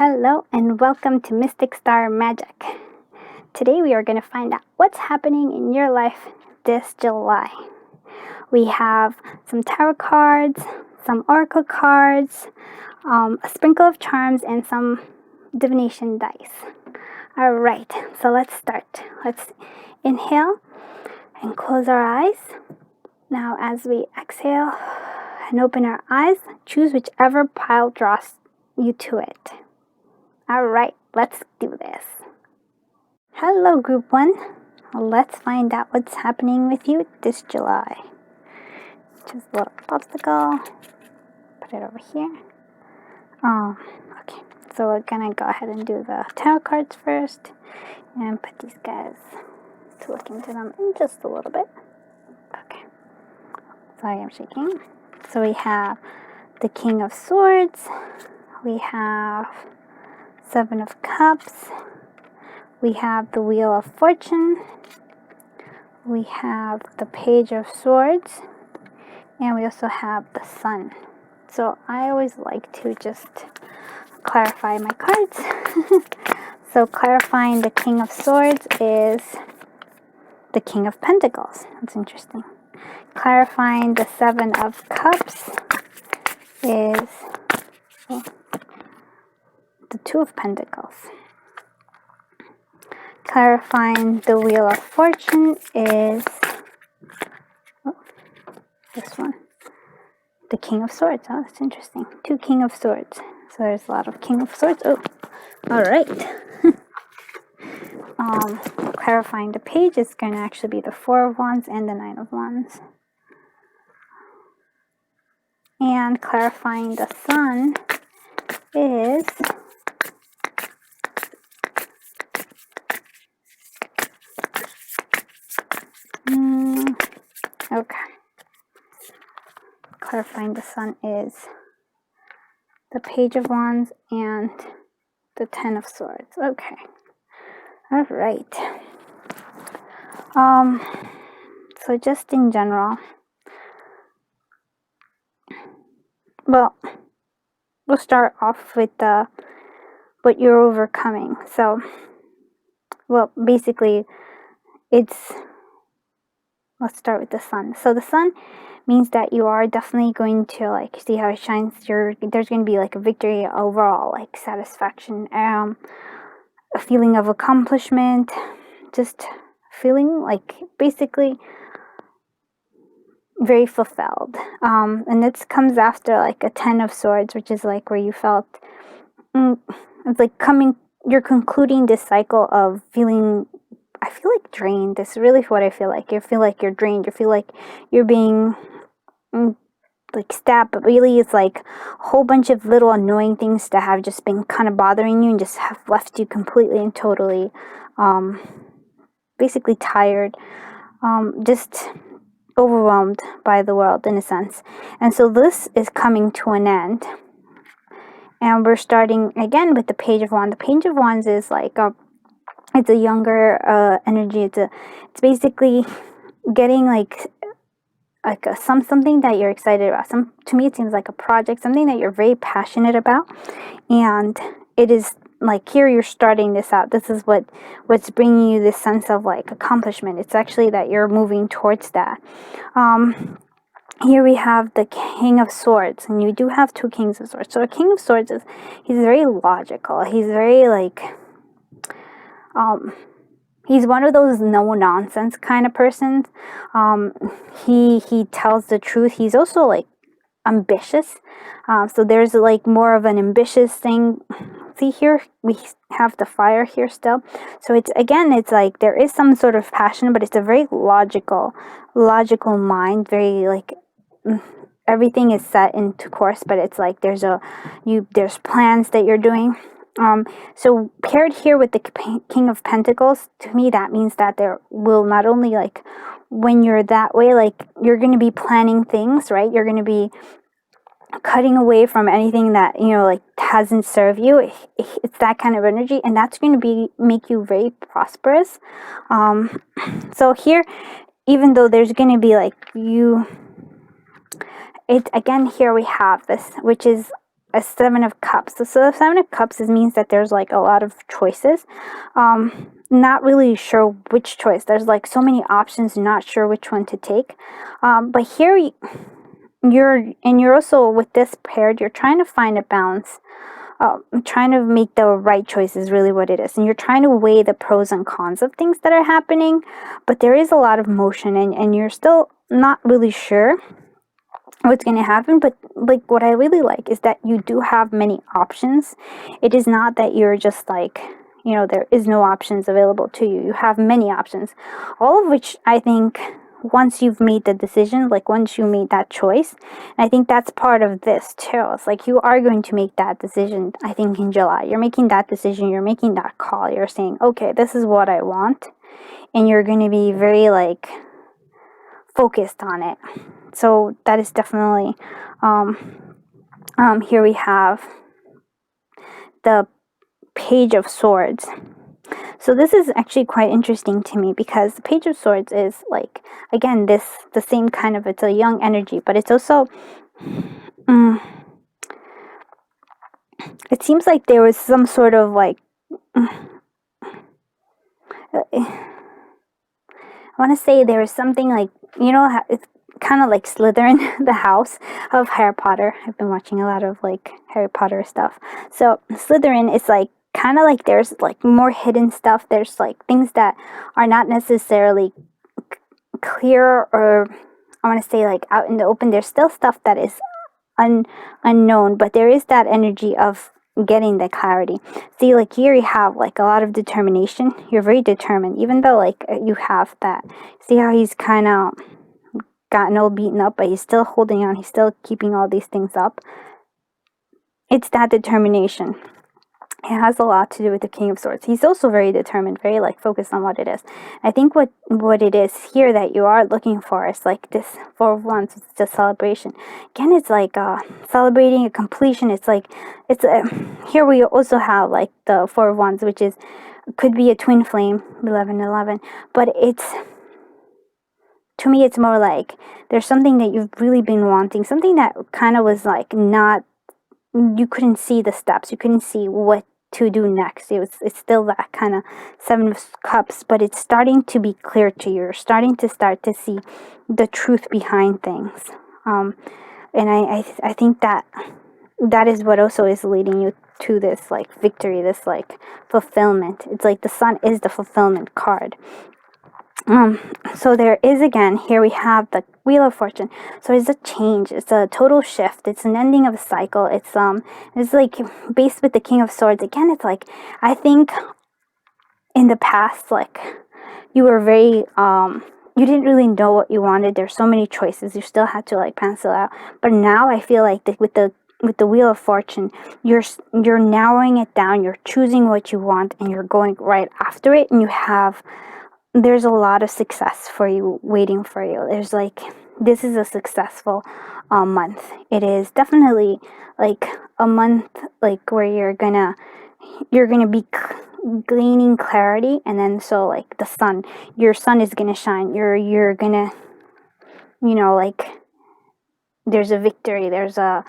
Hello and welcome to Mystic Star Magic. Today we are going to find out what's happening in your life this July. We have some tarot cards, some oracle cards, a sprinkle of charms, and some divination dice. Alright, so let's start. Let's inhale and close our eyes. Now as we exhale and open our eyes, choose whichever pile draws you to it. Alright, let's do this. Hello, Group 1. Let's find out what's happening with you this July. Just a little popsicle. Put it over here. Okay. So we're going to go ahead and do the tarot cards first. And put these guys to look into them in just a little bit. Okay. Sorry, I'm shaking. So we have the King of Swords. We have Seven of Cups. We have the Wheel of Fortune. We have the Page of Swords. And we also have the Sun. So I always like to just clarify my cards. So clarifying the King of Swords is the King of Pentacles. That's interesting. Clarifying the Seven of Cups is the Two of Pentacles. Clarifying the Wheel of Fortune is this one, the King of Swords. Oh, that's interesting. Two King of Swords. So there's a lot of King of Swords. Oh, all right. Clarifying the Page is going to actually be the Four of Wands and the Nine of Wands. And clarifying the Sun is okay. Clarifying the Sun is the Page of Wands and the Ten of Swords. Okay. All right. So just in general, well, we'll start off with what you're overcoming. So, well, basically, let's start with the Sun. So the Sun means that you are definitely going to see how it shines. There's going to be a victory overall, satisfaction, a feeling of accomplishment, just feeling basically very fulfilled. And this comes after a Ten of Swords, which is where you felt it's you're concluding this cycle of feeling, I feel drained. That's really what I feel like. You feel like you're drained. You feel like you're being stabbed, but really it's a whole bunch of little annoying things that have just been kind of bothering you and just have left you completely and totally basically tired, just overwhelmed by the world in a sense. And so this is coming to an end. And we're starting again with the Page of Wands. The Page of Wands is it's a younger energy. It's basically getting something that you're excited about. To me it seems like a project, something that you're very passionate about, and it is here you're starting this out. This is what's bringing you this sense of accomplishment. It's actually that you're moving towards that. Here we have the King of Swords, and you do have two Kings of Swords. So a King of Swords he's very logical. He's very he's one of those no nonsense kind of persons. He tells the truth. He's also ambitious. So there's more of an ambitious thing. See here, we have the fire here still. So it's there is some sort of passion, but it's a very logical mind. Very everything is set into course, but it's there's plans that you're doing. So paired here with the King of Pentacles, to me that means that there will not only when you're that way, you're going to be planning things, right? You're going to be cutting away from anything that hasn't served you. It's that kind of energy, and that's going to make you very prosperous. So here, even though there's going to be here we have this, which is a Seven of Cups. So the Seven of Cups means that there's like a lot of choices. Not really sure which choice. There's like so many options, not sure which one to take. But here you're also with this paired, you're trying to find a balance. Trying to make the right choice is really what it is. And you're trying to weigh the pros and cons of things that are happening. But there is a lot of motion, and you're still not really sure what's going to happen. But like what I really like is that you do have many options. It is not that you're just like, there is no options available to you. You have many options, all of which I think once you've made the decision, like once you made that choice, and I think that's part of this too. It's like you are going to make that decision. I think in July, you're making that decision, you're making that call, you're saying, okay, this is what I want, and you're going to be very like focused on it. So that is definitely here we have the Page of Swords. So this is actually quite interesting to me because the Page of Swords is like, again, the same kind of, it's a young energy, but it's also, it seems like there was some sort of like, I want to say there was something like, it's kind of like Slytherin, the house of Harry Potter. I've been watching a lot of like Harry Potter stuff. So Slytherin is like, kind of like there's like more hidden stuff. There's like things that are not necessarily clear, or I want to say like out in the open. There's still stuff that is unknown, but there is that energy of getting the clarity. See, like here you have like a lot of determination. You're very determined, even though like you have that. See how he's kind of gotten all beaten up, but he's still holding on. He's still keeping all these things up. It's that determination. It has a lot to do with the King of Swords. He's also very determined, very like focused on what it is. I think what it is here that you are looking for is like this Four of Wands. It's a celebration. Again, it's like celebrating a completion. It's like here we also have like the Four of Wands, which is could be a twin flame, 1111, but to me it's more like there's something that you've really been wanting, something that kind of was like not, you couldn't see the steps, you couldn't see what to do next. It's still that kind of Seven of Cups, but it's starting to be clear to you. You're starting to see the truth behind things. And I think that is what also is leading you to this like victory, this like fulfillment. It's like the Sun is the fulfillment card. So there is, again, here we have the Wheel of Fortune. So it's a change, it's a total shift, it's an ending of a cycle. It's like based with the King of Swords. Again, it's like, I think in the past, like you were very you didn't really know what you wanted. There's so many choices, you still had to like pencil out. But now I feel like with the Wheel of Fortune, you're narrowing it down, you're choosing what you want, and you're going right after it, and there's a lot of success for you, waiting for you. There's like, this is a successful month. It is definitely like a month like where you're gonna be gaining clarity, and then so like your sun is gonna shine. You're gonna, like there's a victory, there's a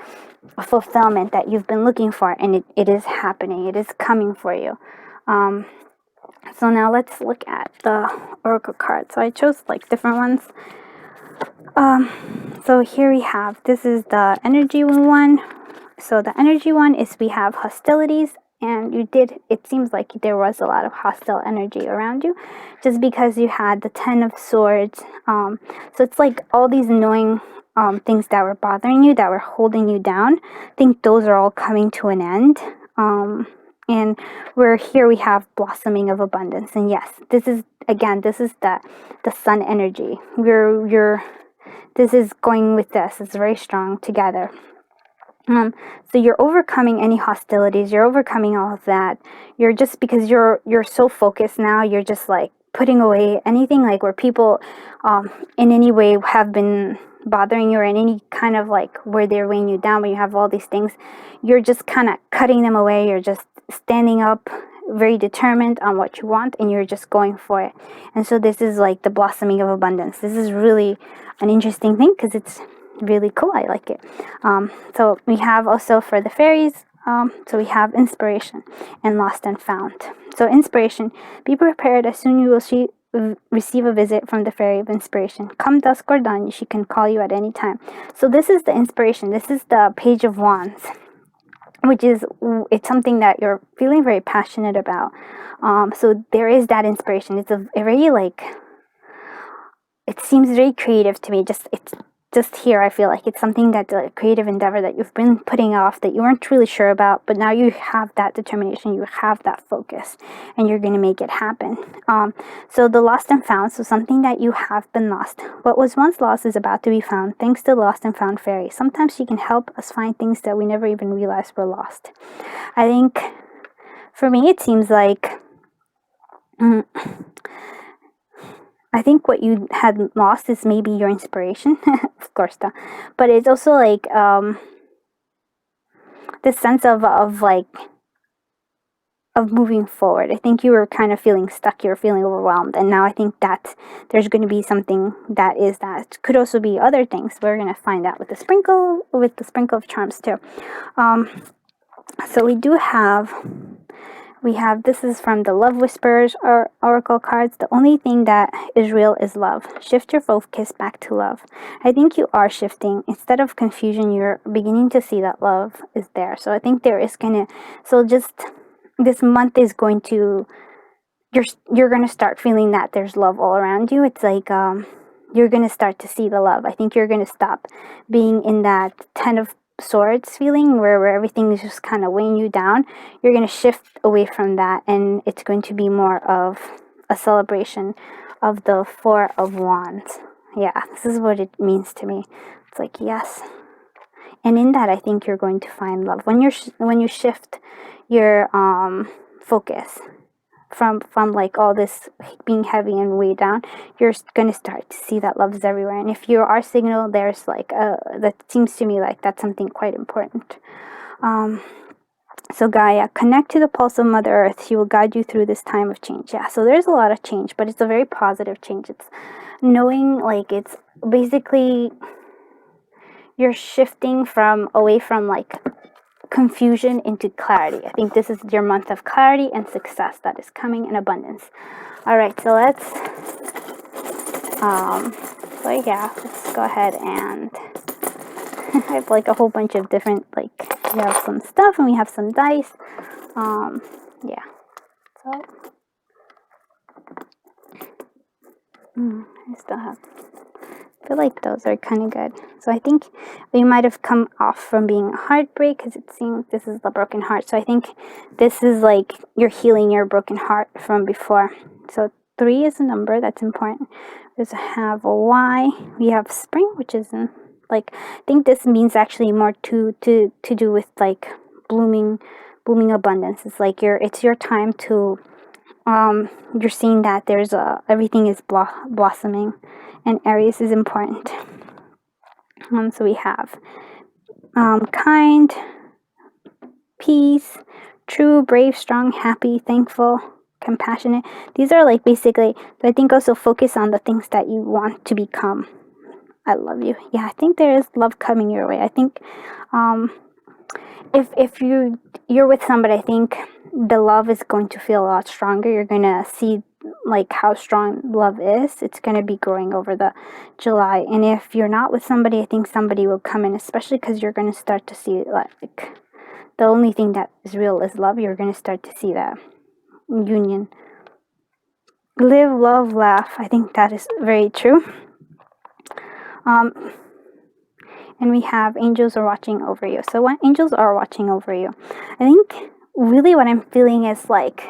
fulfillment that you've been looking for, and it is happening. It is coming for you. So now let's look at the Oracle card. So I chose like different ones. So here we have, this is the energy one. So the energy one is we have hostilities, and it seems like there was a lot of hostile energy around you just because you had the Ten of Swords. So it's like all these annoying things that were bothering you, that were holding you down. I think those are all coming to an end. And we have blossoming of abundance. And yes, this is the Sun energy. This is going with this. It's very strong together. So you're overcoming any hostilities. You're overcoming all of that. You're just, because you're so focused now, you're just like putting away anything like where people in any way have been bothering you, or in any kind of like where they're weighing you down, where you have all these things. You're just kind of cutting them away. You're just standing up, very determined on what you want, and you're just going for it. And so this is like the blossoming of abundance. This is really an interesting thing because really cool. I like it. So we have also for the fairies, so we have inspiration and lost and found. So inspiration, be prepared, as soon you will receive a visit from the fairy of inspiration. Come dusk or dawn, she can call you at any time. So this is the inspiration. This is the Page of Wands, which is, it's something that you're feeling very passionate about. So there is that inspiration. It's a very like, it seems very creative to me. It's just here, I feel like it's something that's a creative endeavor that you've been putting off, that you weren't really sure about, but now you have that determination, you have that focus, and you're going to make it happen. So the lost and found, so something that you have been lost. What was once lost is about to be found, thanks to the lost and found fairy. Sometimes she can help us find things that we never even realized were lost. I think, for me, it seems like, I think what you had lost is maybe your inspiration, of course, but it's also like this sense of moving forward. I think you were kind of feeling stuck, you were feeling overwhelmed, and now I think that there's going to be something that is that. Could also be other things. We're going to find out with the sprinkle of charms too. So we have, this is from the Love Whisperers Oracle cards. The only thing that is real is love. Shift your focus back to love. I think you are shifting. Instead of confusion, you're beginning to see that love is there. So I think there is just this month is going to, you're going to start feeling that there's love all around you. It's like, you're going to start to see the love. I think you're going to stop being in that 10 of Swords feeling where everything is just kind of weighing you down. You're going to shift away from that, and it's going to be more of a celebration of the Four of Wands. Yeah, this is what it means to me. It's like, yes, and in that I think you're going to find love when you shift your focus from like all this being heavy and weighed down. You're gonna start to see that love is everywhere. And if you are signal, there's like that seems to me like that's something quite important. So Gaia, connect to the pulse of Mother Earth. She will guide you through this time of change. Yeah, so there's a lot of change, but it's a very positive change. It's knowing, like, it's basically you're shifting away from like confusion into clarity. I think this is your month of clarity and success that is coming in abundance. All right, so let's go ahead and I have like a whole bunch of different, like, we have some stuff and we have some dice. Yeah, so I still have, I feel like those are kind of good. So I think we might have come off from being a heartbreak, because it seems this is the broken heart. So I think this is like you're healing your broken heart from before. So 3 is a number that's important. We have a Y. We have spring, which is like, I think this means actually more to do with like blooming abundance. It's like it's your time to you're seeing that there's everything is blossoming, and Aries is important. So we have kind, peace, true, brave, strong, happy, thankful, compassionate. These are like basically, I think also focus on the things that you want to become. I love you. Yeah, I think there is love coming your way. I think if you're with somebody, I think the love is going to feel a lot stronger. You're going to see like how strong love is. It's going to be growing over the July. And if you're not with somebody, I think somebody will come in, especially because you're going to start to see like the only thing that is real is love. You're going to start to see that union. Live, love, laugh. I think that is very true. And we have angels are watching over you. So when angels are watching over you, I think really what I'm feeling is like,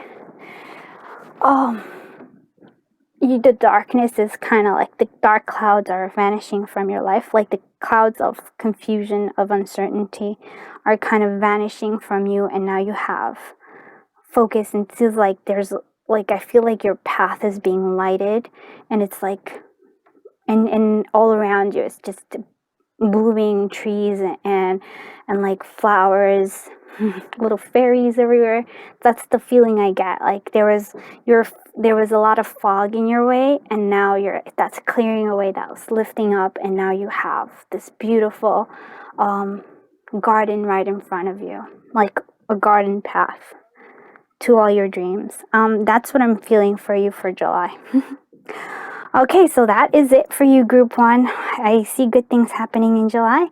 the darkness is kind of like the dark clouds are vanishing from your life. Like the clouds of confusion, of uncertainty are kind of vanishing from you. And now you have focus, and it feels like there's like, I feel like your path is being lighted, and it's like, and all around you it's just blooming trees and like flowers little fairies everywhere. That's the feeling I get. Like there was a lot of fog in your way, and now that's clearing away, that was lifting up, and now you have this beautiful garden right in front of you, like a garden path to all your dreams. That's what I'm feeling for you for July. Okay, so that is it for you, Group 1. I see good things happening in July.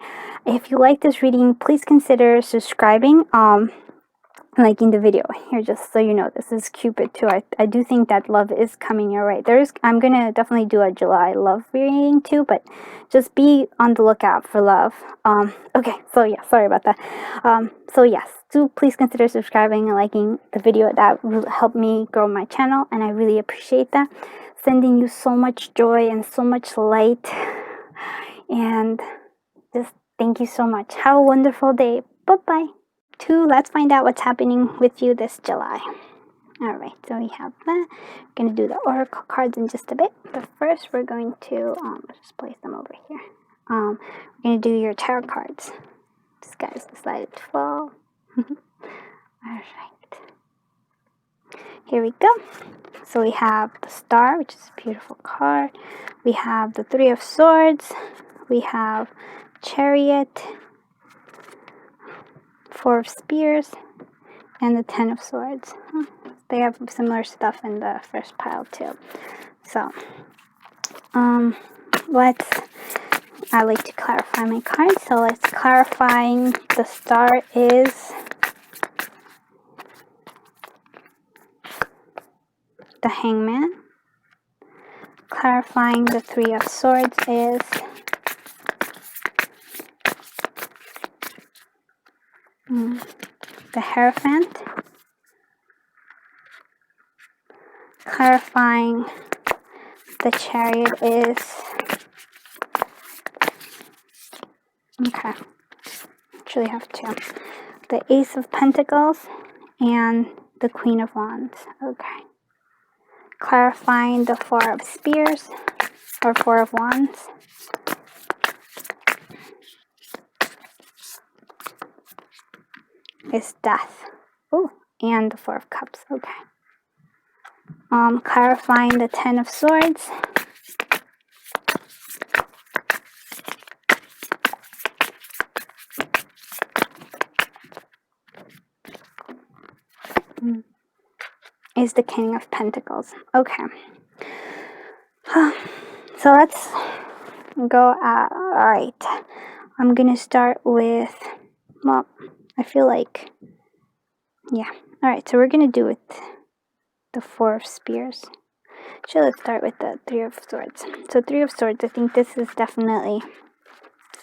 If you like this reading, please consider subscribing, liking the video. Here, just so you know, this is Cupid too. I do think that love is coming your way. I'm going to definitely do a July love reading too, but just be on the lookout for love. Okay, so yeah, sorry about that. So yes, do please consider subscribing and liking the video. That will help me grow my channel, and I really appreciate that. Sending you so much joy and so much light, and just thank you so much. Have a wonderful day. Bye-bye. Let's find out what's happening with you this July. Alright, so we have that. We're going to do the oracle cards in just a bit, but first we're going to just place them over here. We're going to do your tarot cards. This guy's decided to fall. Alright. Here we go. So we have the Star, which is a beautiful card. We have the Three of Swords. We have Chariot, Four of Spears, and the Ten of Swords. They have similar stuff in the first pile too. So, I like to clarify my cards. So let's clarifying. The Star is the Hangman. Clarifying the Three of Swords is the Hierophant. Clarifying the Chariot is, okay, actually have two, the Ace of Pentacles and the Queen of Wands. Okay. Clarifying the Four of Spears, or Four of Wands. Is Death. Oh, and the Four of Cups. Okay. Clarifying the Ten of Swords. Is the King of Pentacles. Okay. So let's go at, alright. I'm gonna start with, well, I feel like, yeah. Alright, so we're gonna do it the Four of Spears. So let's start with the Three of Swords. So Three of Swords, I think this is definitely,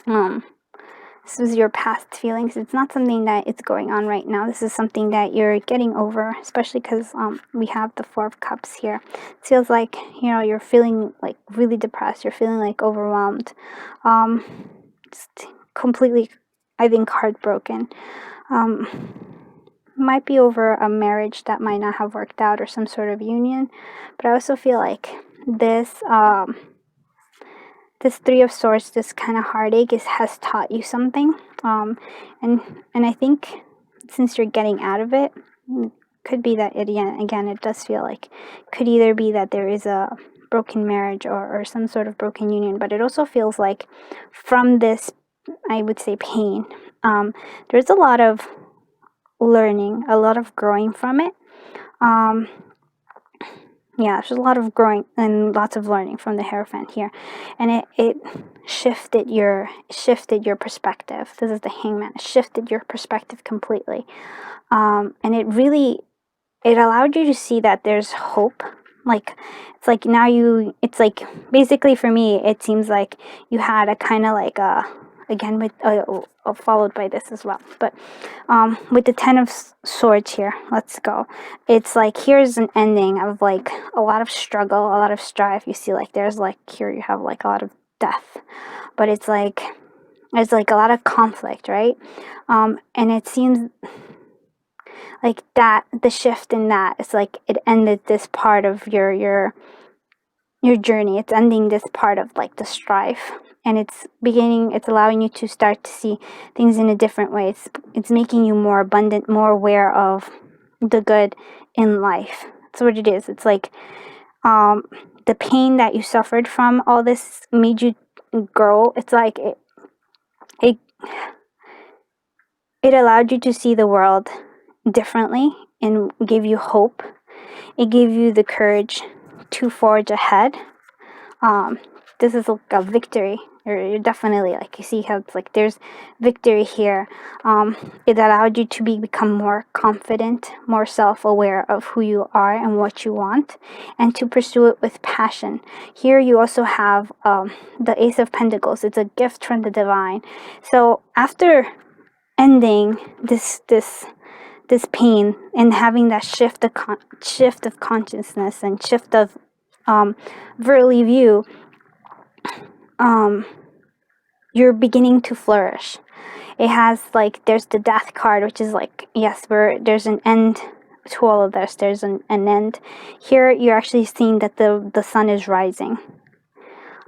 this is your past feelings. It's not something that is going on right now. This is something that you're getting over, especially because we have the Four of Cups here. It feels like, you know, you're feeling like really depressed. You're feeling like overwhelmed. Just completely, I think, heartbroken. Might be over a marriage that might not have worked out, or some sort of union. But I also feel like this this Three of Swords, this kind of heartache has taught you something, and I think since you're getting out of it, could be that again it does feel like, could either be that there is a broken marriage or some sort of broken union, but it also feels like from this, I would say, pain, there's a lot of learning, a lot of growing from it. Yeah, there's a lot of growing and lots of learning from the Hierophant here, and it shifted your perspective. This is the Hangman. It shifted your perspective completely, and it allowed you to see that there's hope. Like, it's like now it's like, basically for me, it seems like you had a kind of like a, again with followed by this as well, but with the Ten of Swords here, let's go. It's like, here's an ending of like a lot of struggle, a lot of strife. You see, like there's like, here you have like a lot of death, but it's like a lot of conflict, right? And it seems like that the shift in that, it's like it ended this part of your journey. It's ending this part of like the strife, and it's allowing you to start to see things in a different way. It's making you more abundant, more aware of the good in life. That's what it is. It's like the pain that you suffered from all this made you grow. It's like it allowed you to see the world differently and gave you hope. It gave you the courage to forge ahead. This is like a victory. You're definitely, like, you see how it's like there's victory here. It allowed you to become more confident, more self-aware of who you are and what you want, and to pursue it with passion. Here you also have the Ace of Pentacles. It's a gift from the divine. So after ending this pain and having that shift of consciousness and shift of worldly view, you're beginning to flourish. It has, like, there's the Death card, which is like, yes, there's an end to all of this. There's an end. Here you're actually seeing that the sun is rising.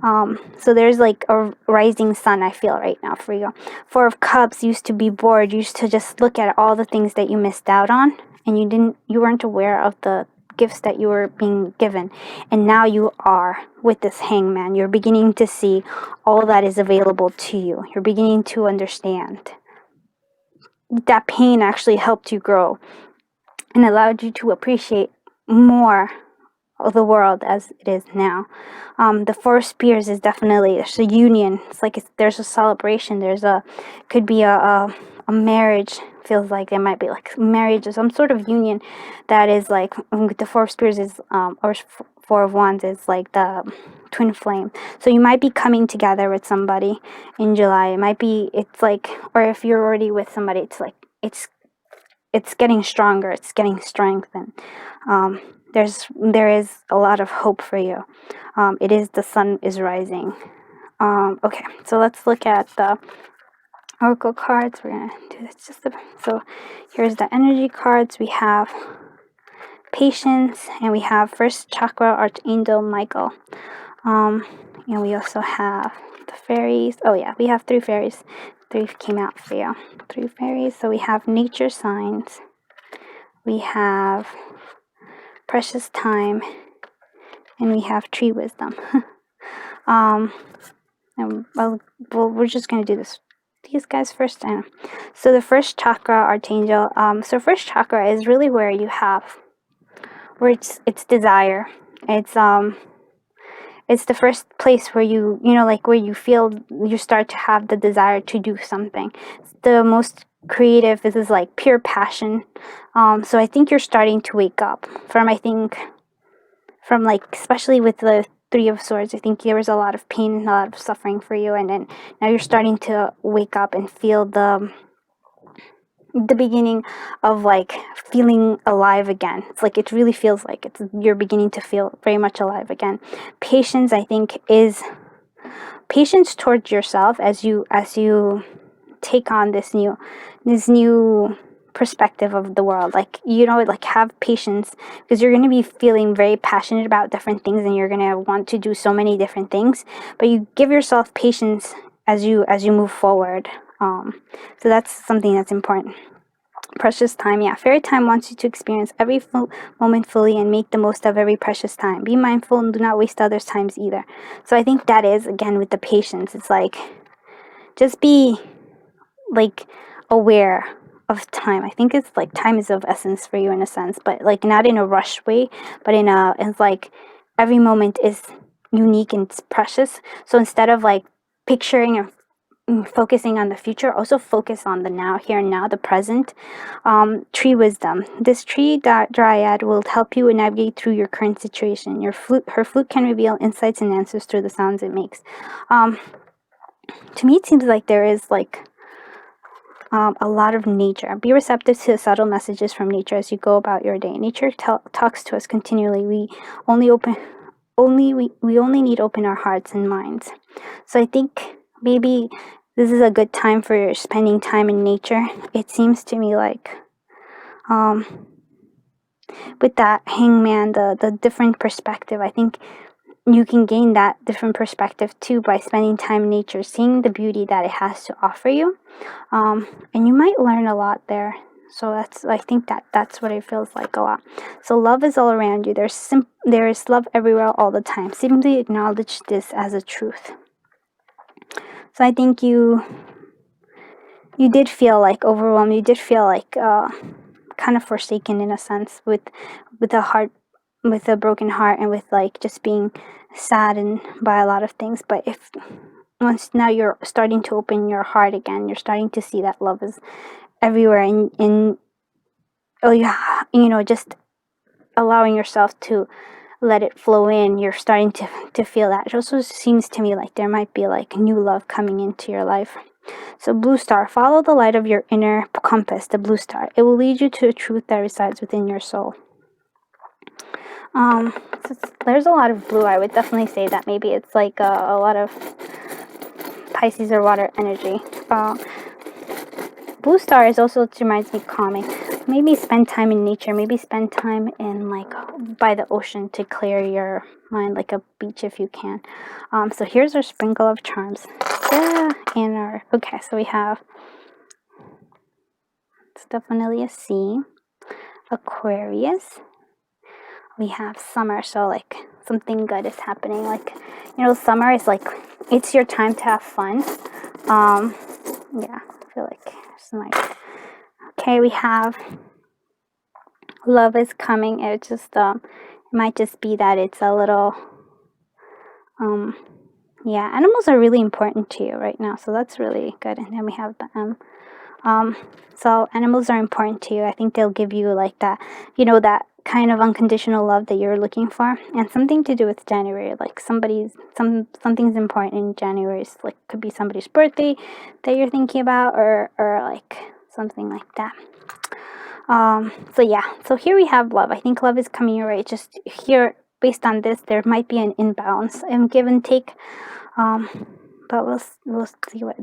So there's like a rising sun, I feel, right now for you. Four of Cups, used to be bored, used to just look at all the things that you missed out on, and you weren't aware of the gifts that you were being given. And now you are with this Hangman. You're beginning to see all that is available to you. You're beginning to understand. That pain actually helped you grow and allowed you to appreciate more of the world as it is now. The Four of Spears is definitely, there's a union. It's like there's a celebration. Could be a marriage. Feels like there might be like marriage or some sort of union that is like, the Four of Spears is or Four of Wands is like the twin flame. So you might be coming together with somebody in July. It might be, it's like, or if you're already with somebody, it's like it's getting stronger. It's getting strengthened. There is a lot of hope for you. The sun is rising. Okay, so let's look at the oracle cards. We're gonna do this so here's the energy cards. We have patience, and we have first chakra Archangel Michael. And we also have the fairies. Oh yeah, we have 3 fairies. 3 came out for you. 3 fairies. So we have nature signs. We have precious time, and we have tree wisdom. And we're just gonna do these guys first. So the first chakra Archangel. So first chakra is really where it's desire. It's the first place where where you feel you start to have the desire to do something. It's the most creative. This is like pure passion. So I think you're starting to wake up from like, especially with the 3 of Swords. I think there was a lot of pain and a lot of suffering for you, and then now you're starting to wake up and feel the beginning of like feeling alive again. It's like, it really feels like you're beginning to feel very much alive again. Patience, I think, is patience towards yourself as you take on this new perspective of the world. Like, like, have patience, because you're going to be feeling very passionate about different things, and you're going to want to do so many different things, but you give yourself patience as you move forward. So that's something that's important. Precious time. Yeah, fairy time wants you to experience every moment fully and make the most of every precious time. Be mindful and do not waste others' times either. So I think that is, again, with the patience, it's like, just be like aware of time. I think it's like time is of essence for you in a sense, but like not in a rush way, but it's like every moment is unique and it's precious. So instead of like picturing and focusing on the future, also focus on the now, here and now, the present. Tree wisdom. This tree dryad will help you navigate through your current situation. Her flute can reveal insights and answers through the sounds it makes. To me, it seems like there is like a lot of nature. Be receptive to the subtle messages from nature as you go about your day. Nature talks to us continually. We only need open our hearts and minds. So I think maybe this is a good time for spending time in nature. It seems to me like with that Hangman, the different perspective, I think you can gain that different perspective too by spending time in nature, seeing the beauty that it has to offer you. And you might learn a lot there. So I think that's what it feels like a lot. So love is all around you. There is love everywhere all the time. Simply acknowledge this as a truth. So I think you did feel like overwhelmed. You did feel like kind of forsaken in a sense, with a heart, with a broken heart, and with like just being saddened by a lot of things. But if once now you're starting to open your heart again, you're starting to see that love is everywhere, and oh yeah, just allowing yourself to let it flow in, you're starting to feel that. It also seems to me like there might be like new love coming into your life. So blue star, follow the light of your inner compass, the blue star. It will lead you to a truth that resides within your soul. So there's a lot of blue. I would definitely say that maybe it's like a lot of Pisces or water energy. Blue star is also, it reminds me, calming. Maybe spend time in nature. Maybe spend time in like by the ocean to clear your mind, like a beach if you can. So here's our sprinkle of charms. Yeah, and our so we have, it's definitely a C. Aquarius. We have summer, so like something good is happening. Like, summer is like, it's your time to have fun. Yeah, I feel like it's nice. Okay, we have love is coming. It just it might just be that it's a little yeah, animals are really important to you right now, so that's really good. And then we have the M. So animals are important to you. I think they'll give you like that, that kind of unconditional love that you're looking for. And something to do with January, like something's important in January. It's like, could be somebody's birthday that you're thinking about, or like something like that. So yeah, so here we have love. I think love is coming your way. Just here, based on this, there might be an imbalance and give and take. But we'll see what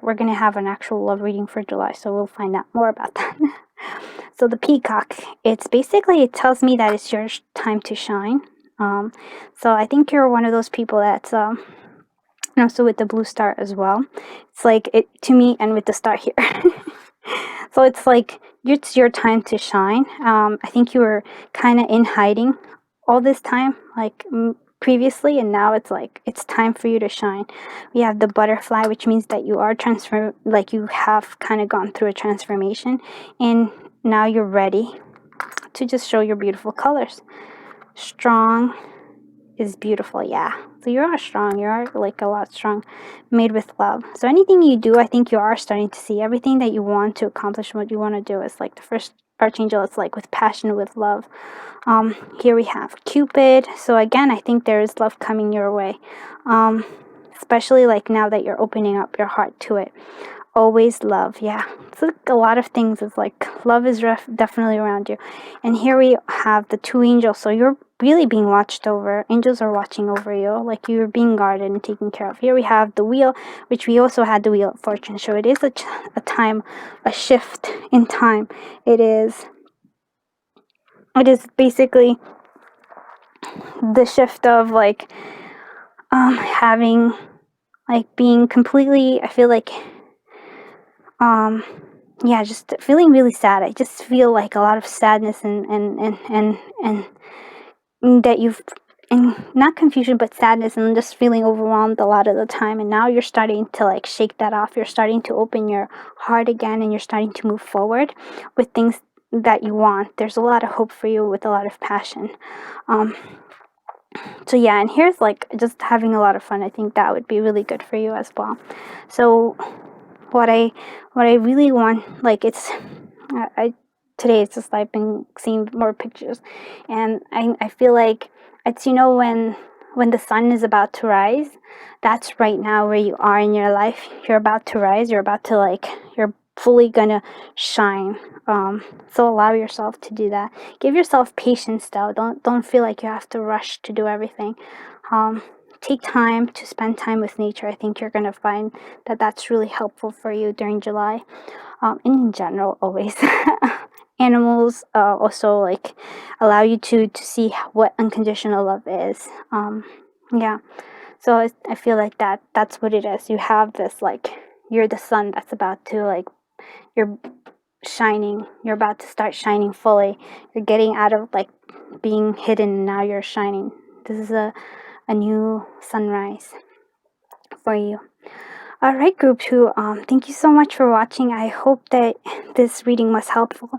we're gonna have an actual love reading for July, so we'll find out more about that. So the peacock, it tells me that it's your time to shine. So I think you're one of those people that's also with the blue star as well. It's like it to me, and with the star here. So it's like it's your time to shine. I think you were kind of in hiding all this time, like previously, and now it's like it's time for you to shine. We have the butterfly, which means that you are like you have kind of gone through a transformation, and now you're ready to just show your beautiful colors. Strong is beautiful, yeah. So you are strong. You are like a lot strong, made with love. So anything you do, I think you are starting to see everything that you want to accomplish. What you want to do is like the first archangel. It's like with passion, with love. Here we have Cupid. So again, I think there is love coming your way, especially like now that you're opening up your heart to it. Always love, yeah. It's like a lot of things. It's like love is definitely around you. And here we have the two angels. So you're really being watched over. Angels are watching over you, like you're being guarded and taken care of. Here we have the wheel, which we also had the wheel of fortune. So it is a time, a shift in time. It is basically the shift of like having, like, being completely, I feel like yeah, just feeling really sad. I just feel like a lot of sadness and that you've, and not confusion but sadness, and just feeling overwhelmed a lot of the time. And now you're starting to like shake that off. You're starting to open your heart again, and you're starting to move forward with things that you want. There's a lot of hope for you, with a lot of passion. So yeah, and here's like just having a lot of fun. I think that would be really good for you as well. So what I really want, like, it's today it's just I've been seeing more pictures, and I feel like it's, when the sun is about to rise, that's right now where you are in your life. You're about to rise. You're about to, like, you're fully gonna shine. So allow yourself to do that. Give yourself patience though. Don't feel like you have to rush to do everything. Take time to spend time with nature. I think you're gonna find that that's really helpful for you during July. And in general, always. Animals also like allow you to see what unconditional love is. Yeah. So I feel like that's what it is. You have this, like, you're the sun that's about to, like, you're shining. You're about to start shining fully. You're getting out of, like, being hidden, and now you're shining. This is a new sunrise for you. All right, group 2, thank you so much for watching. I hope that this reading was helpful.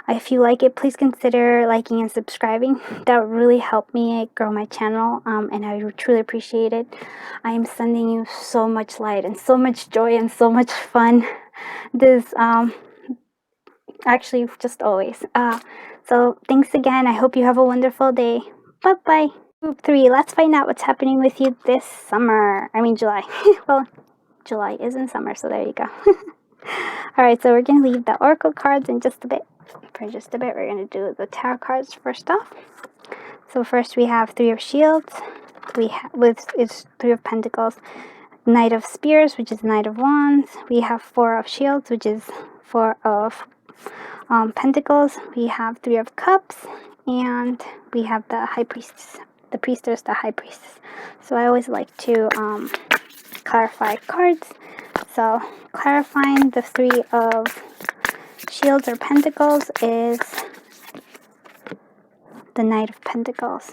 If you like it, please consider liking and subscribing. That would really help me grow my channel, and I would truly appreciate it. I am sending you so much light and so much joy and so much fun. This, actually, just always. So thanks again. I hope you have a wonderful day. Bye-bye. Group 3, let's find out what's happening with you this summer. I mean, July. Well, July is in summer, so there you go. Alright, so we're going to leave the oracle cards in just a bit. For just a bit, we're going to do the tarot cards first off. So first we have Three of Shields. It's Three of Pentacles. Knight of Spears, which is Knight of Wands. We have Four of Shields, which is Four of Pentacles. We have Three of Cups. And we have the High Priestess. The Priestess, the High Priestess. So I always like to clarify cards. So clarifying the Three of Shields or Pentacles is the Knight of Pentacles.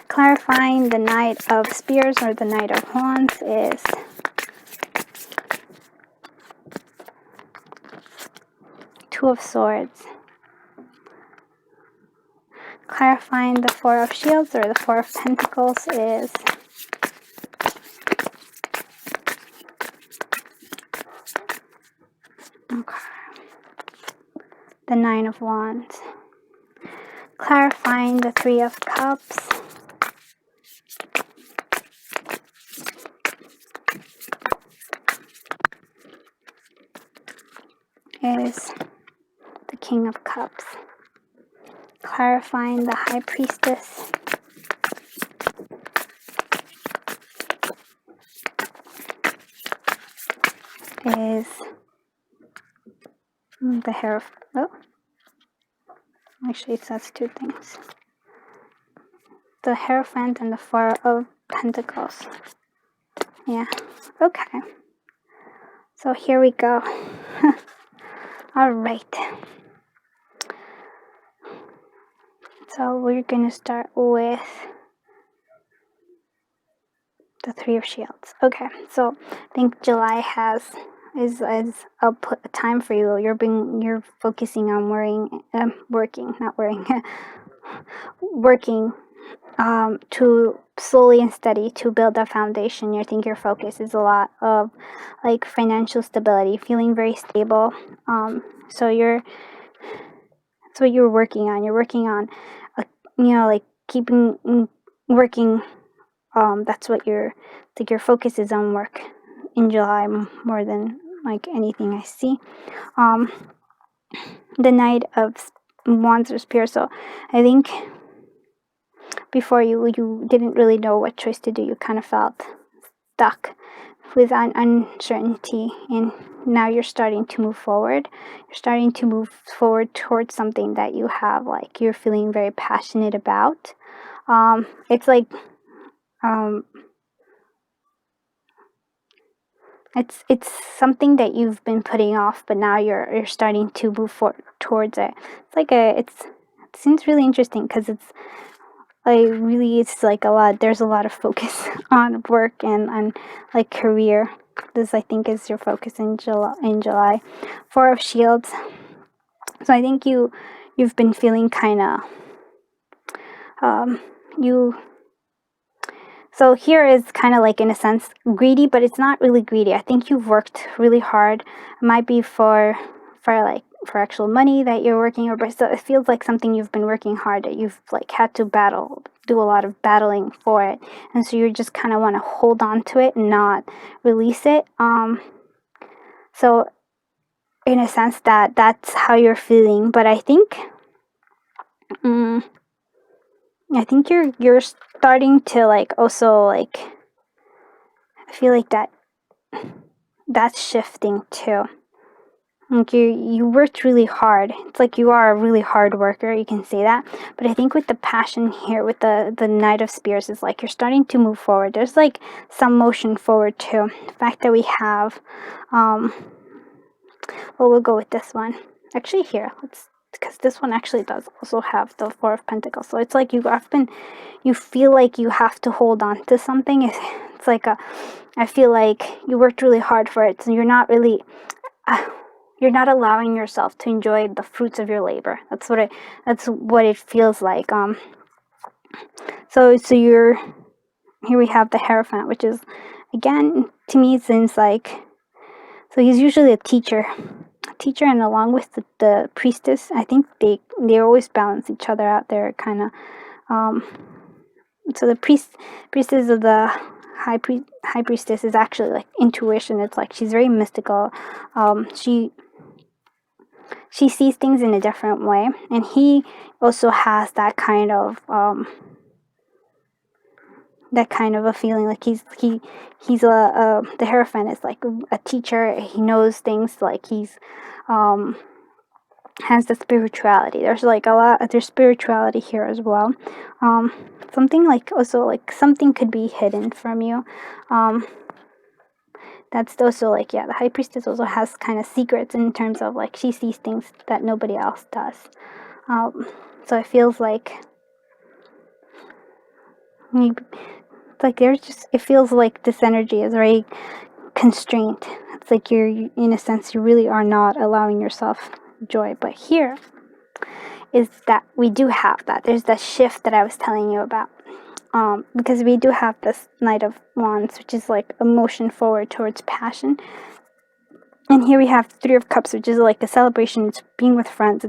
Clarifying the Knight of Spears or the Knight of Wands is Two of Swords. Clarifying the Four of Shields or the Four of Pentacles is the Nine of Wands. Clarifying the Three of Cups is the King of Cups. Clarifying the High Priestess is the Hierophant. Oh, actually it says two things. The Hierophant and the Four of Pentacles. Yeah, okay. So here we go. Alright. So we're going to start with the Three of Shields. Okay, so I think July is a time for you. You're focusing on working to slowly and steady to build a foundation. I think your focus is a lot of, like, financial stability, feeling very stable. So that's what you're working on. You're working on, like, keeping working. That's what your focus is on, work in July more than, like, anything I see. The Knight of Wands or Spear. So I think before you didn't really know what choice to do. You kind of felt stuck with uncertainty, and now you're starting to move forward. You're starting to move forward towards something that you have, like, you're feeling very passionate about. It's like it's something that you've been putting off, but now you're starting to move forward towards it. It's like it seems really interesting because it's like there's a lot of focus on work and on, like, career. This, I think, is your focus in July. Four of Shields. So I think you've been feeling kind of so here is kind of, like, in a sense, greedy, but it's not really greedy. I think you've worked really hard. It might be for actual money that you're working, but so it feels like something you've been working hard at. You've, like, had to do a lot of battling for it, and so you just kind of want to hold on to it and not release it. So in a sense that's how you're feeling, but I think you're starting to, like, also, like, I feel like that's shifting too. Like you worked really hard. It's like you are a really hard worker. You can say that. But I think with the passion here, with the Knight of Spears, is like you're starting to move forward. There's like some motion forward too. The fact that we have, well, we'll go with this one. Actually, here let's, because this one actually does also have the Four of Pentacles. So it's like you feel like you have to hold on to something. It's like I feel like you worked really hard for it, so you're not really. You're not allowing yourself to enjoy the fruits of your labor. That's what it feels like. So you're here. We have the Hierophant, which is, again, to me it seems like, so he's usually a teacher, and along with the priestess, I think they always balance each other out. They're kind of so the priestess of the high priestess is actually like intuition. It's like she's very mystical. She sees things in a different way, and he also has that kind of a feeling like he's the Hierophant is like a teacher. He knows things, like he's has the spirituality. There's like there's spirituality here as well. Something like, also like something could be hidden from you. That's also like, yeah, the High Priestess also has kind of secrets in terms of like she sees things that nobody else does. So it feels like it feels like this energy is very constrained. It's like you're, in a sense, you really are not allowing yourself joy. But here is that we do have that. There's that shift that I was telling you about. Because we do have this Knight of Wands, which is like a motion forward towards passion. And here we have Three of Cups, which is like a celebration. It's being with friends.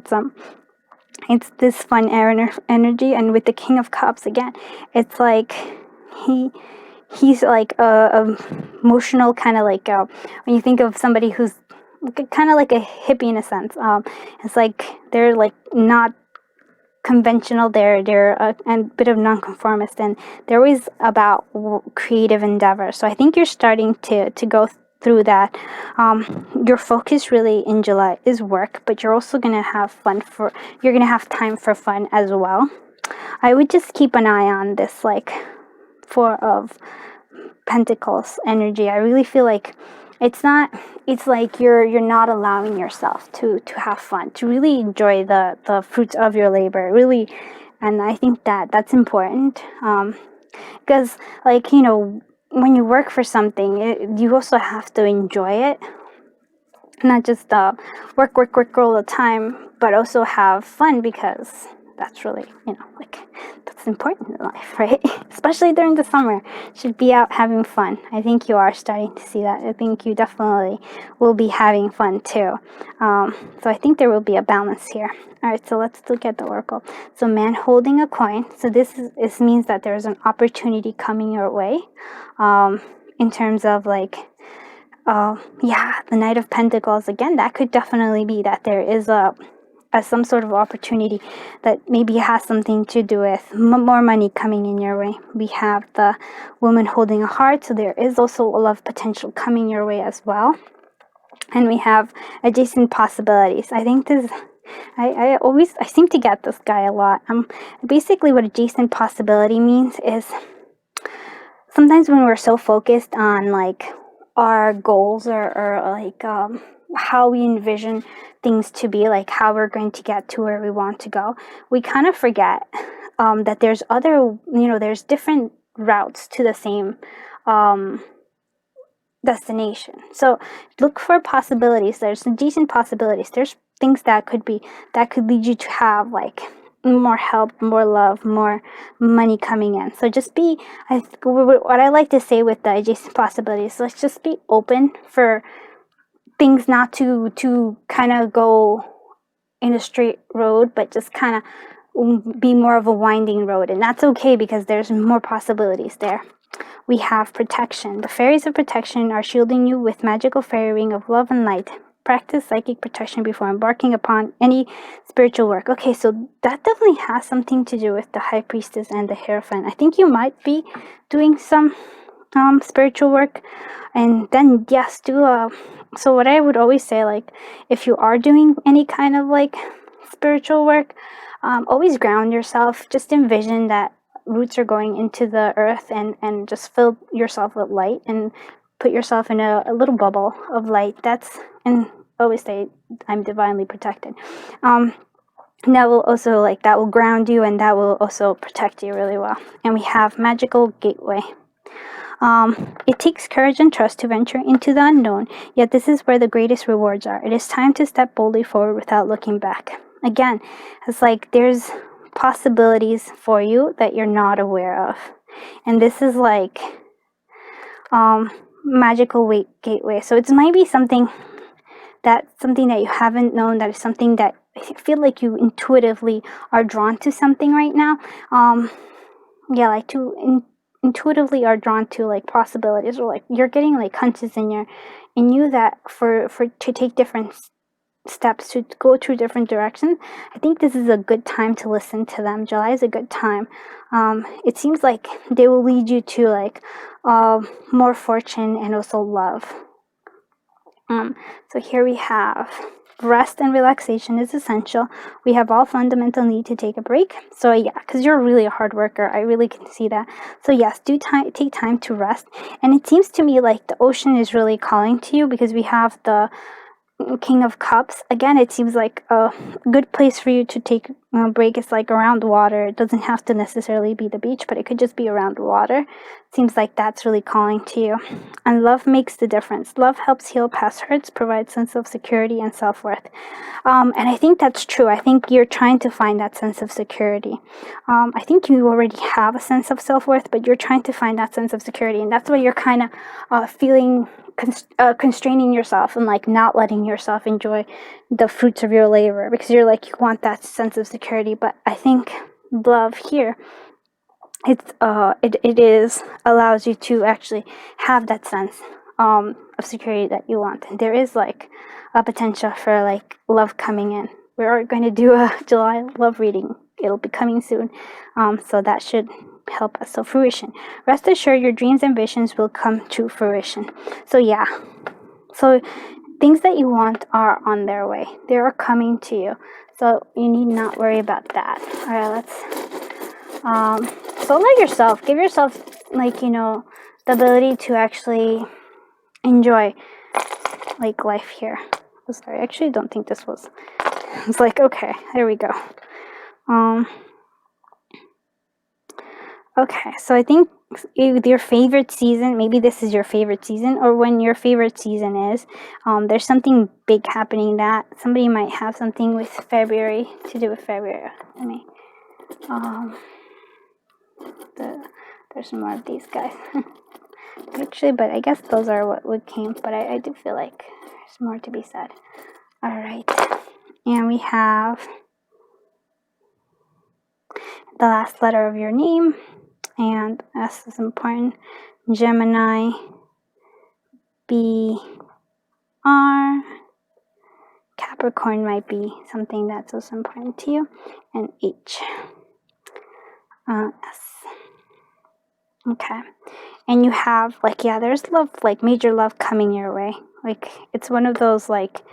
It's this fun energy. And with the King of Cups, again, it's like he's like a emotional kind of like, when you think of somebody who's kind of like a hippie in a sense, it's like they're like not conventional. They're a bit of nonconformist, and they're always about creative endeavor. So I think you're starting to go through that. Your focus really in July is work, but you're also gonna have you're gonna have time for fun as well. I would just keep an eye on this like Four of Pentacles energy. I really feel like it's like you're not allowing yourself to have fun, to really enjoy the fruits of your labor, really. And I think that's important, because like, when you work for something, you also have to enjoy it, not just work all the time, but also have fun, because that's really, like, that's important in life, right? Especially during the summer, should be out having fun. I think you are starting to see that. I think you definitely will be having fun too. So I think there will be a balance here. All right, so let's look at the oracle. So man holding a coin. So this means that there's an opportunity coming your way, in terms of like, the Knight of Pentacles. Again, that could definitely be that there is some sort of opportunity that maybe has something to do with more money coming in your way. We have the Woman holding a heart, so there is also a love potential coming your way as well. And we have adjacent possibilities. I think this, I seem to get this guy a lot. Basically what adjacent possibility means is sometimes when we're so focused on like our goals, or like how we envision things to be, like how we're going to get to where we want to go, we kind of forget that there's there's different routes to the same destination. So look for possibilities. There's adjacent possibilities. There's things that could lead you to have like more help, more love, more money coming in. So just what I like to say with the adjacent possibilities, let's just be open for things not to kind of go in a straight road, but just kind of be more of a winding road. And that's okay, because there's more possibilities there. We have protection. The fairies of protection are shielding you with magical fairy ring of love and light. Practice psychic protection before embarking upon any spiritual work. Okay, so that definitely has something to do with the High Priestess and the Hierophant. I think you might be doing some spiritual work. And then yes, do so what I would always say, like, if you are doing any kind of like spiritual work, always ground yourself. Just envision that roots are going into the earth, and just fill yourself with light, and put yourself in a little bubble of light. And always say, I'm divinely protected. And that will also, like, that will ground you, and that will also protect you really well. And we have magical gateway. It takes courage and trust to venture into the unknown, yet this is where the greatest rewards are. It is time to step boldly forward without looking back. Again, it's like there's possibilities for you that you're not aware of. And this is like magical gateway. So it might be something that you haven't known, that is something that I feel like you intuitively are drawn to something right now. Intuitively are drawn to like possibilities, or like you're getting like hunches in you that for to take different steps, to go through different directions. I think this is a good time to listen to them. July is a good time. It seems like they will lead you to like more fortune and also love. So here we have rest and relaxation is essential. We have all fundamental need to take a break. So yeah, because you're really a hard worker, I really can see that. So yes, take time to rest. And it seems to me like the ocean is really calling to you, because we have the King of Cups. Again, it seems like a good place for you to take a break is like around water. It doesn't have to necessarily be the beach, but it could just be around water. Seems like that's really calling to you. And love makes the difference. Love helps heal past hurts, provides sense of security and self-worth. And I think that's true. I think you're trying to find that sense of security. I think you already have a sense of self-worth, but you're trying to find that sense of security. And that's why you're kind of feeling constraining yourself, and like not letting yourself enjoy the fruits of your labor, because you're like, you want that sense of security. But I think love here, it is allows you to actually have that sense of security that you want. And there is like a potential for like love coming in. We are going to do a July love reading. It'll be coming soon, so that should help us. So fruition, rest assured your dreams and visions will come to fruition. So yeah, so things that you want are on their way. They are coming to you, so you need not worry about that. All right, let's so give yourself like, the ability to actually enjoy like life here. Oh, sorry, I actually don't think this was. It's like, okay, there we go. Okay, so I think with your favorite season, maybe this is your favorite season, or when your favorite season is, there's something big happening, that somebody might have something with February, to do with February. Let me, there's more of these guys. Actually, but I guess those are what came, but I do feel like there's more to be said. All right, and we have the last letter of your name, and S is important. Gemini, B, R, Capricorn might be something that's also important to you, and H, S. Okay, and you have like, yeah, there's love, like major love coming your way. Like it's one of those like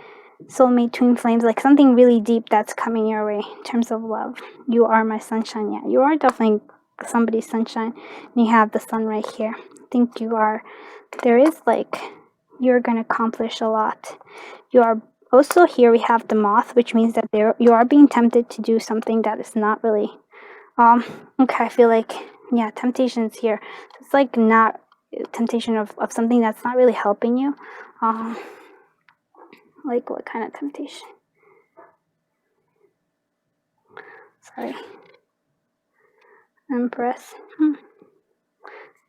soulmate twin flames, like something really deep that's coming your way in terms of love. You are my sunshine. Yeah, you are definitely somebody's sunshine. And you have the sun right here. I think you are. There is like, you're going to accomplish a lot. You are also, here we have the moth, which means that you are being tempted to do something that is not really okay, I feel like, yeah, temptations here. It's like not temptation of something that's not really helping you. Like what kind of temptation? Sorry. Empress.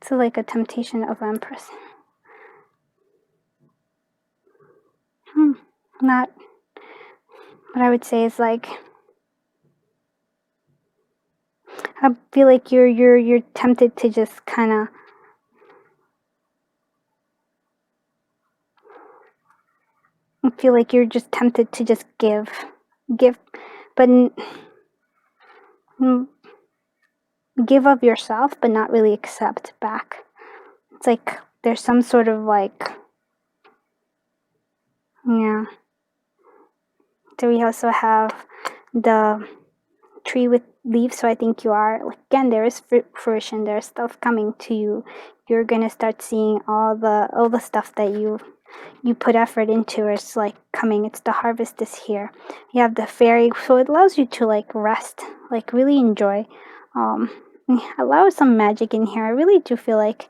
So like a temptation of Empress. Not what I would say is like, I feel like you're tempted to just kind of feel like you're just tempted to just give, but give of yourself, but not really accept back. It's like there's some sort of like, yeah. So we also have the tree with leaves. So I think you are, like, again, there is fruition, there's stuff coming to you. You're gonna start seeing all the stuff that you put effort into is like coming. It's the harvest is here. You have the fairy, so it allows you to like rest, like really enjoy. um Allow some magic in here. I really do feel like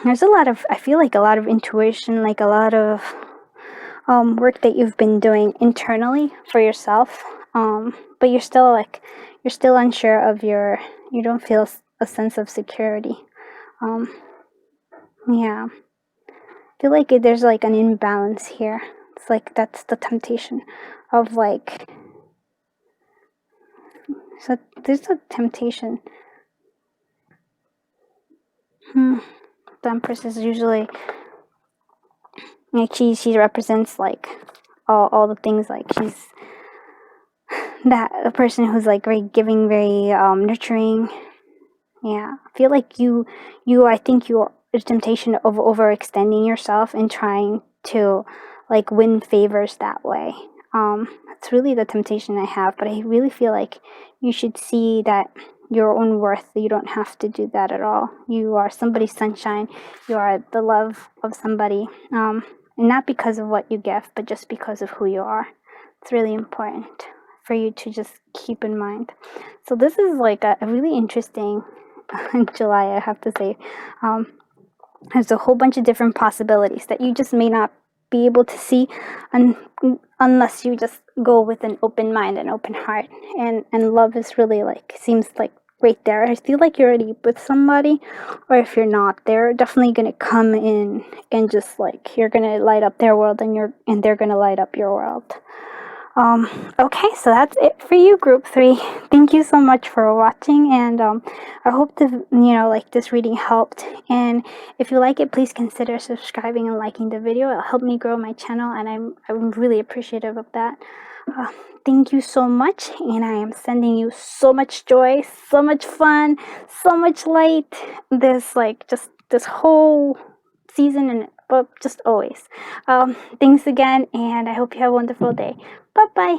there's a lot of, I feel like a lot of intuition, like a lot of work that you've been doing internally for yourself, but you're still unsure of your, you don't feel a sense of security. um yeah, I feel like there's like an imbalance here. It's like that's the temptation of like, so there's a temptation. The Empress is usually like she represents like all the things, like she's that a person who's like very giving, very nurturing. Yeah, I feel like I think you're a temptation of overextending yourself and trying to like win favors that way. That's really the temptation I have, but I really feel like you should see that your own worth. You don't have to do that at all. You are somebody's sunshine. You are the love of somebody, and not because of what you give, but just because of who you are. It's really important for you to just keep in mind. So this is like a really interesting July, I have to say. There's a whole bunch of different possibilities that you just may not be able to see unless you just go with an open mind and open heart. And love is really like, seems like right there. I feel like you're already with somebody, or if you're not, they're definitely gonna come in and just like, you're gonna light up their world, and they're gonna light up your world. Okay, so that's it for you, group 3. Thank you so much for watching, and I hope like this reading helped. And if you like it, please consider subscribing and liking the video. It'll help me grow my channel, and I'm really appreciative of that. Thank you so much, and I am sending you so much joy, so much fun, so much light. Just this whole season, and but just always. Thanks again, and I hope you have a wonderful day. Bye bye.